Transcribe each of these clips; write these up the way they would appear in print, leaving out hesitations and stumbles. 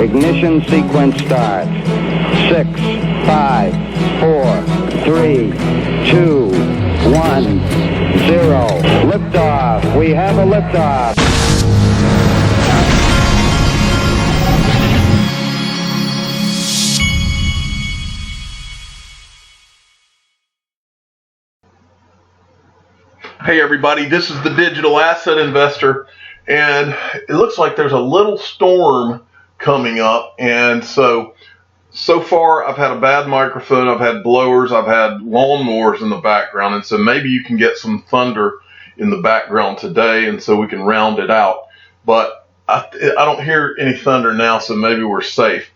Ignition sequence starts. 6, 5, 4, 3, 2, 1, 0. Liftoff. We have a liftoff. Hey everybody, this is the digital asset investor, and it looks like there's a little storm coming up. And so far I've had a bad microphone, I've had blowers, I've had lawnmowers in the background, and so maybe you can get some thunder in the background today, and so we can round it out. But I don't hear any thunder now, so maybe we're safe.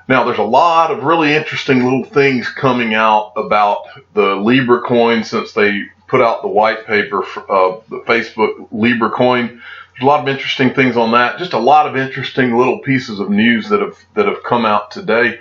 Now, there's a lot of really interesting little things coming out about the Libra coin since they put out the white paper of the Facebook Libra coin. There's a lot of interesting things on that. Just a lot of interesting little pieces of news that have come out today.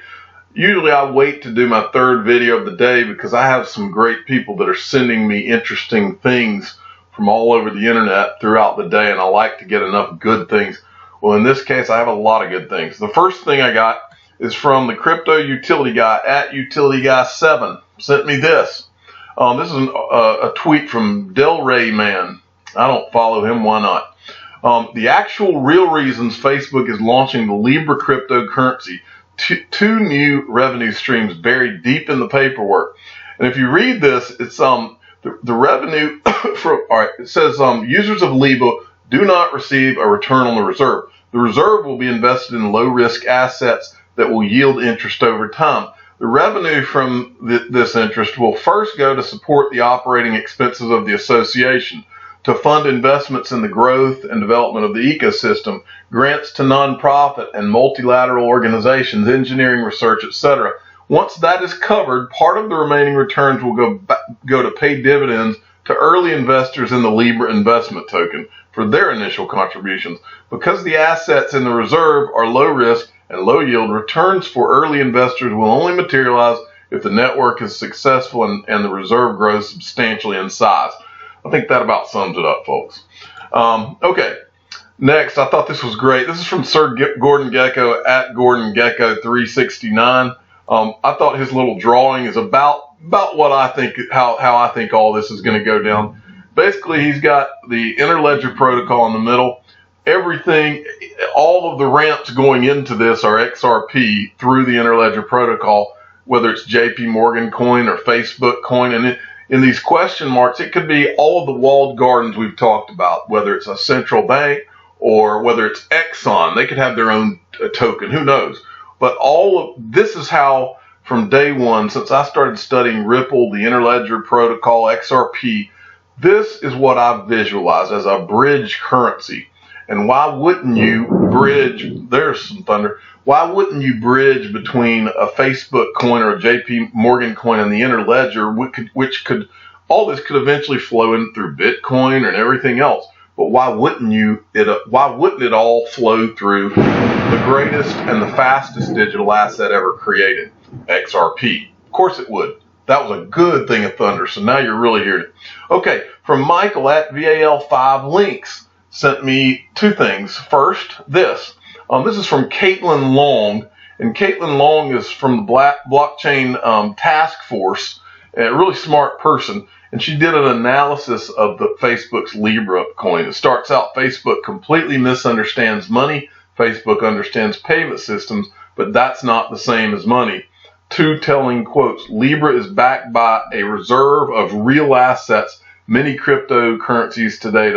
Usually I wait to do my third video of the day because I have some great people that are sending me interesting things from all over the internet throughout the day, and I like to get enough good things. Well, in this case, I have a lot of good things. The first thing I got is from the crypto utility guy at UtilityGuy7. Sent me this. This is a tweet from Del Rey Man. I don't follow him. Why not? The actual real reasons Facebook is launching the Libra cryptocurrency. Two new revenue streams buried deep in the paperwork. And if you read this, it's the revenue for, all right, it says users of Libra do not receive a return on the reserve. The reserve will be invested in low risk assets that will yield interest over time. The revenue from this interest will first go to support the operating expenses of the association, to fund investments in the growth and development of the ecosystem, grants to nonprofit and multilateral organizations, engineering research, etc. Once that is covered, part of the remaining returns will go to pay dividends to early investors in the Libra investment token for their initial contributions. Because the assets in the reserve are low risk and low yield, returns for early investors will only materialize if the network is successful and the reserve grows substantially in size. I think that about sums it up, folks. Okay, next, I thought this was great. This is from Sir Gordon Gecko at Gordon Gecko 369. I thought his little drawing is about what I think, how I think all this is going to go down. Basically, he's got the interledger protocol in the middle. Everything, all of the ramps going into this are XRP through the interledger protocol, whether it's JP Morgan coin or Facebook coin. And in these question marks, it could be all of the walled gardens we've talked about, whether it's a central bank or whether it's Exxon. They could have their own token, who knows? But all of this is how, from day one, since I started studying Ripple, the interledger protocol, XRP, this is what I've visualized as a bridge currency. And why wouldn't you bridge, there's some thunder, why wouldn't you bridge between a Facebook coin or a JP Morgan coin and the interledger, which could, all this could eventually flow in through Bitcoin and everything else. But why wouldn't it all flow through the greatest and the fastest digital asset ever created, XRP? Of course it would. That was a good thing of thunder, so now you're really hearing it. Okay, from Michael at VAL5 Links. Sent me two things. First, this. This is from Caitlin Long, and Caitlin Long is from the blockchain task force, a really smart person, and she did an analysis of the Facebook's Libra coin. It starts out, Facebook completely misunderstands money. Facebook understands payment systems, but that's not the same as money. Two telling quotes. Libra is backed by a reserve of real assets, many cryptocurrencies today.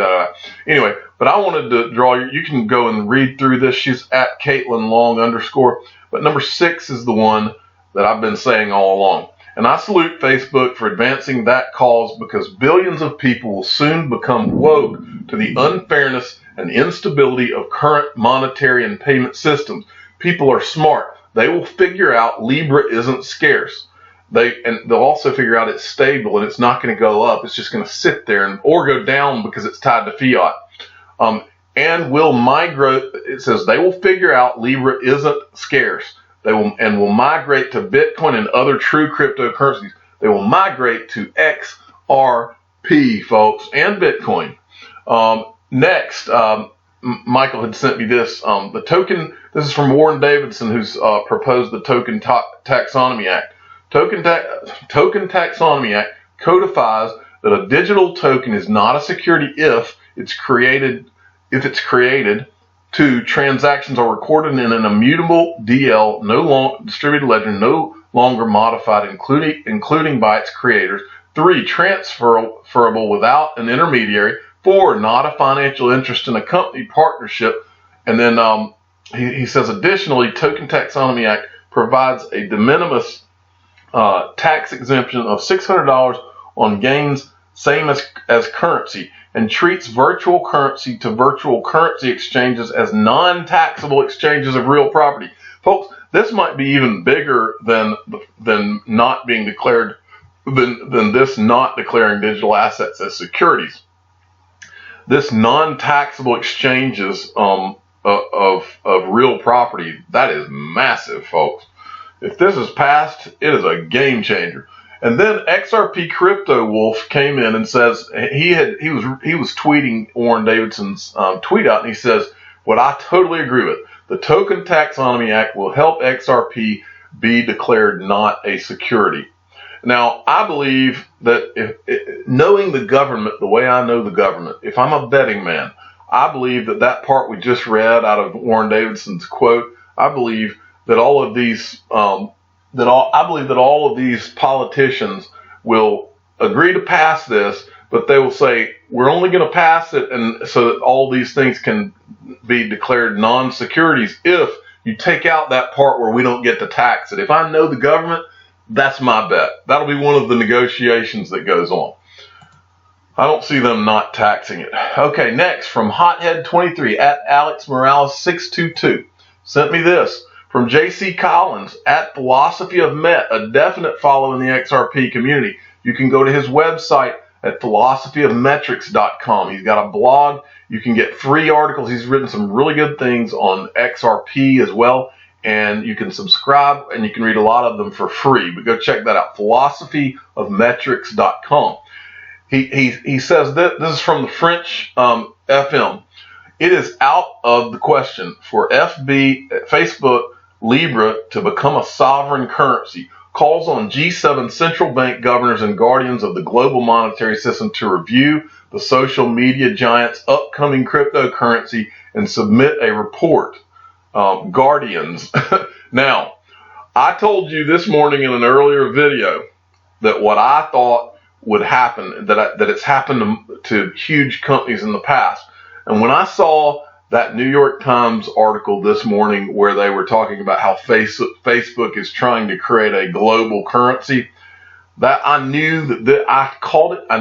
Anyway, but I wanted to draw, you can go and read through this. She's at Caitlin Long _. But number 6 is the one that I've been saying all along. And I salute Facebook for advancing that cause, because billions of people will soon become woke to the unfairness and instability of current monetary and payment systems. People are smart. They will figure out Libra isn't scarce. They'll also figure out it's stable and it's not going to go up. It's just going to sit there or go down because it's tied to fiat. And will migrate. It says they will figure out Libra isn't scarce. They will migrate to Bitcoin and other true cryptocurrencies. They will migrate to XRP, folks, and Bitcoin. Next, Michael had sent me this. The token, this is from Warren Davidson, who's proposed the Token Taxonomy Act. Token Taxonomy Act codifies that a digital token is not a security if it's created. Two, transactions are recorded in an immutable DL, distributed ledger, no longer modified, including by its creators. 3, transferable without an intermediary. 4, not a financial interest in a company partnership. And then he says, additionally, Token Taxonomy Act provides a de minimis tax exemption of $600 on gains, same as currency, and treats virtual currency to virtual currency exchanges as non-taxable exchanges of real property. Folks, this might be even bigger than not being declared, than this not declaring digital assets as securities. This non-taxable exchanges of real property, that is massive, folks. If this is passed, it is a game changer. And then XRP Crypto Wolf came in and says he was tweeting Warren Davidson's tweet out, and he says, what I totally agree with, the Token Taxonomy Act will help XRP be declared not a security. Now, I believe that knowing the government the way I know the government, if I'm a betting man, I believe that part we just read out of Warren Davidson's quote, I believe that all of these politicians will agree to pass this, but they will say, we're only going to pass it and so that all these things can be declared non-securities if you take out that part where we don't get to tax it. If I know the government, that's my bet. That'll be one of the negotiations that goes on. I don't see them not taxing it. Okay, next from Hothead23 at Alex Morales 622 sent me this. From J.C. Collins at Philosophy of Met, a definite follow in the XRP community. You can go to his website at philosophyofmetrics.com. He's got a blog. You can get free articles. He's written some really good things on XRP as well. And you can subscribe and you can read a lot of them for free. But go check that out, philosophyofmetrics.com. He says that this is from the French FM. It is out of the question for Facebook Libra to become a sovereign currency. Calls on G7 central bank governors and guardians of the global monetary system to review the social media giant's upcoming cryptocurrency and submit a report. Guardians. Now, I told you this morning in an earlier video that what I thought would happen, that it's happened to huge companies in the past. And when I saw that New York Times article this morning where they were talking about how Facebook is trying to create a global currency, that I knew that I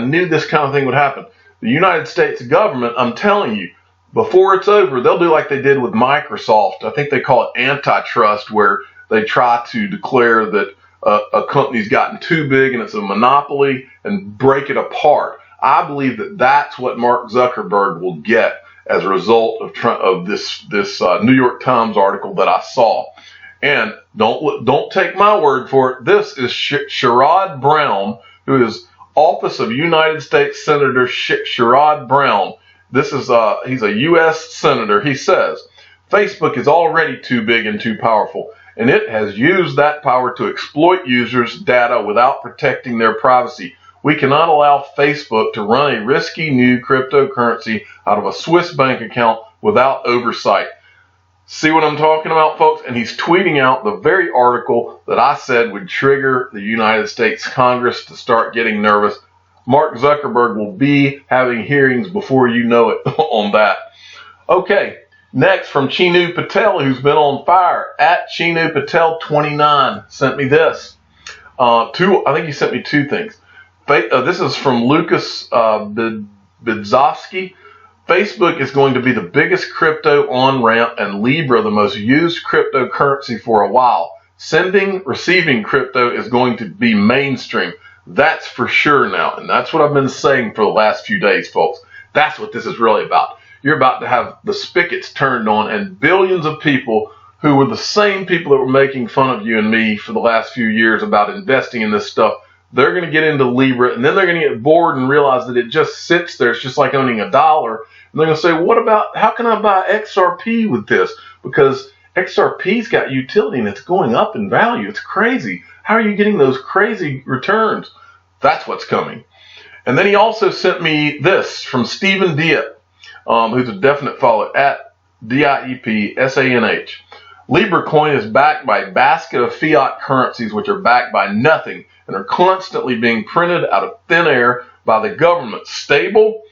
knew this kind of thing would happen. The United States government, I'm telling you, before it's over, they'll do like they did with Microsoft. I think they call it antitrust, where they try to declare that a company's gotten too big and it's a monopoly and break it apart. I believe that that's what Mark Zuckerberg will get as a result of this New York Times article that I saw. And don't take my word for it. This is Sherrod Brown, who is Office of United States Senator Sherrod Brown. This is he's a U.S. senator. He says, Facebook is already too big and too powerful, and it has used that power to exploit users' data without protecting their privacy. We cannot allow Facebook to run a risky new cryptocurrency out of a Swiss bank account without oversight. See what I'm talking about, folks? And he's tweeting out the very article that I said would trigger the United States Congress to start getting nervous. Mark Zuckerberg will be having hearings before you know it on that. Okay, next from Cheyne Patel, who's been on fire, at Cheyne Patel 29 sent me this. I think he sent me two things. This is from Lukas The Bedsky. Facebook is going to be the biggest crypto Onramp and Libra the most used cryptocurrency for a while. Receiving crypto is going to be mainstream. That's for sure now. And that's what I've been saying for the last few days, folks. That's what this is really about. You're about to have the spigots turned on and billions of people who were the same people that were making fun of you and me for the last few years about investing in this stuff. they're going to get into Libra, and then they're going to get bored and realize that it just sits there. It's just like owning $1. And they're going to say, what about, how can I buy XRP with this? Because XRP's got utility and it's going up in value. It's crazy. How are you getting those crazy returns? That's what's coming. And then he also sent me this from Stephen Diep, who's a definite follower, at DIEPSANH. Libra coin is backed by a basket of fiat currencies which are backed by nothing and are constantly being printed out of thin air by the government. Stable?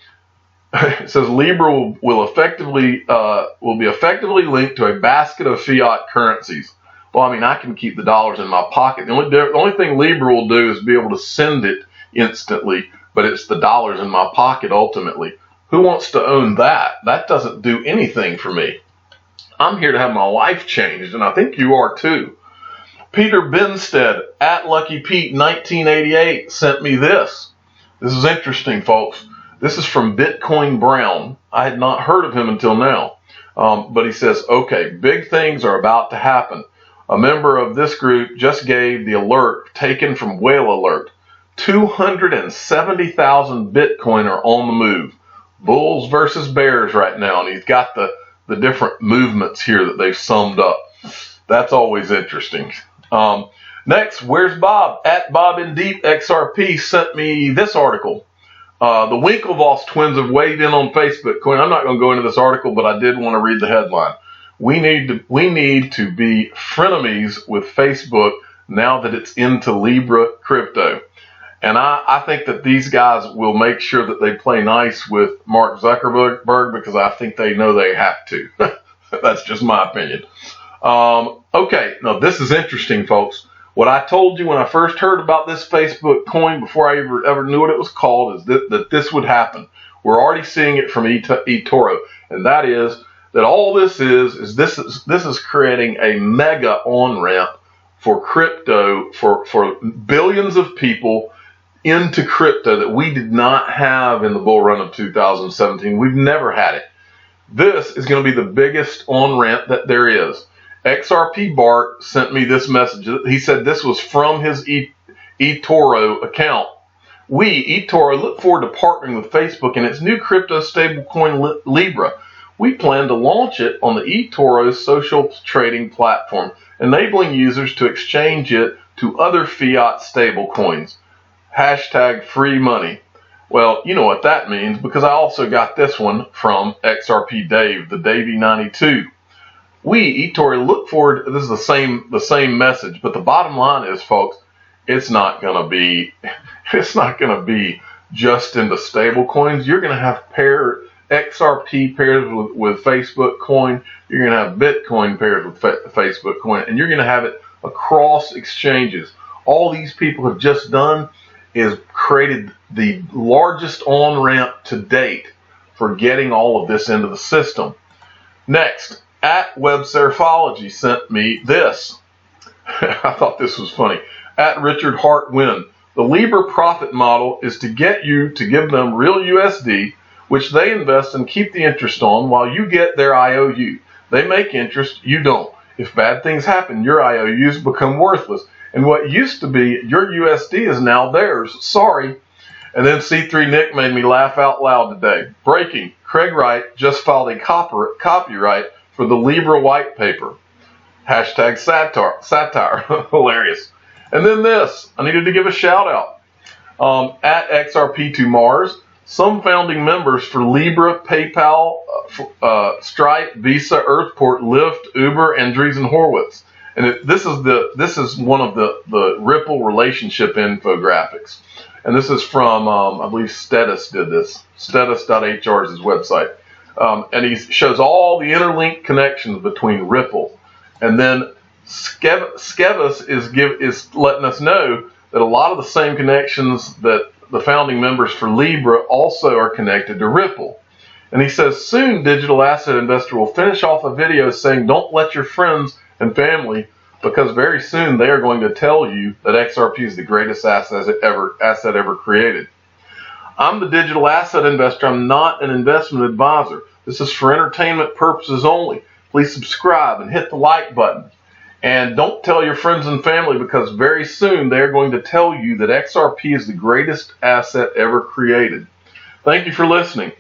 It says Libra will be effectively linked to a basket of fiat currencies. Well, I mean, I can keep the dollars in my pocket. The only thing Libra will do is be able to send it instantly, but it's the dollars in my pocket ultimately. Who wants to own that? That doesn't do anything for me. I'm here to have my life changed, and I think you are too. Peter Binstead at Lucky Pete 1988 sent me this. This is interesting, folks. This is from Bitcoin Brown. I had not heard of him until now. But he says, okay, big things are about to happen. A member of this group just gave the alert taken from Whale Alert. 270,000 Bitcoin are on the move. Bulls versus bears right now, and he's got the different movements here that they've summed up. That's always interesting. Next, where's Bob? At Bob in Deep XRP sent me this article. The Winklevoss twins have weighed in on Facebook coin. I'm not going to go into this article, but I did want to read the headline. We need to be frenemies with Facebook now that it's into Libra crypto. And I think that these guys will make sure that they play nice with Mark Zuckerberg because I think they know they have to. That's just my opinion. Okay, now this is interesting, folks. What I told you when I first heard about this Facebook coin before I ever knew what it was called is that this would happen. We're already seeing it from eToro, and that is that all this is this is creating a mega on-ramp for crypto for billions of people into crypto that we did not have in the bull run of 2017. We've never had it. This is going to be the biggest on-ramp that there is. XRP Bart sent me this message. He said this was from his eToro account. We, eToro, look forward to partnering with Facebook and its new crypto stablecoin Libra. We plan to launch it on the eToro social trading platform, enabling users to exchange it to other fiat stablecoins. Hashtag free money. Well, you know what that means because I also got this one from XRP Dave, the Davey92. We, eToro, look forward, this is the same message, but the bottom line is, folks, it's not going to be just into stable coins. You're going to have XRP pairs with Facebook coin. You're going to have Bitcoin pairs with Facebook coin, and you're going to have it across exchanges. All these people have just done is created the largest on-ramp to date for getting all of this into the system. Next, at WebSerifology sent me this. I thought this was funny. At Richard Hart Win. The Libra profit model is to get you to give them real USD, which they invest and keep the interest on while you get their IOU. They make interest, you don't. If bad things happen, your IOUs become worthless. And what used to be your USD is now theirs. Sorry. And then C3 Nick made me laugh out loud today. Breaking. Craig Wright just filed a copyright for the Libra white paper. Hashtag satire. Hilarious. And then this. I needed to give a shout out. At XRP to Mars. Some founding members for Libra, PayPal, Stripe, Visa, Earthport, Lyft, Uber, Andreessen Horowitz. And this is one of the Ripple relationship infographics. And this is from, I believe Stetis did this. Stetis.hr is his website. And he shows all the interlinked connections between Ripple. And then Skevis is letting us know that a lot of the same connections that the founding members for Libra also are connected to Ripple. And he says, soon Digital Asset Investor will finish off a video saying don't let your friends and family, because very soon they are going to tell you that XRP is the greatest asset ever created. I'm the Digital Asset Investor. I'm not an investment advisor. This is for entertainment purposes only. Please subscribe and hit the like button. And don't tell your friends and family, because very soon they're going to tell you that XRP is the greatest asset ever created. Thank you for listening.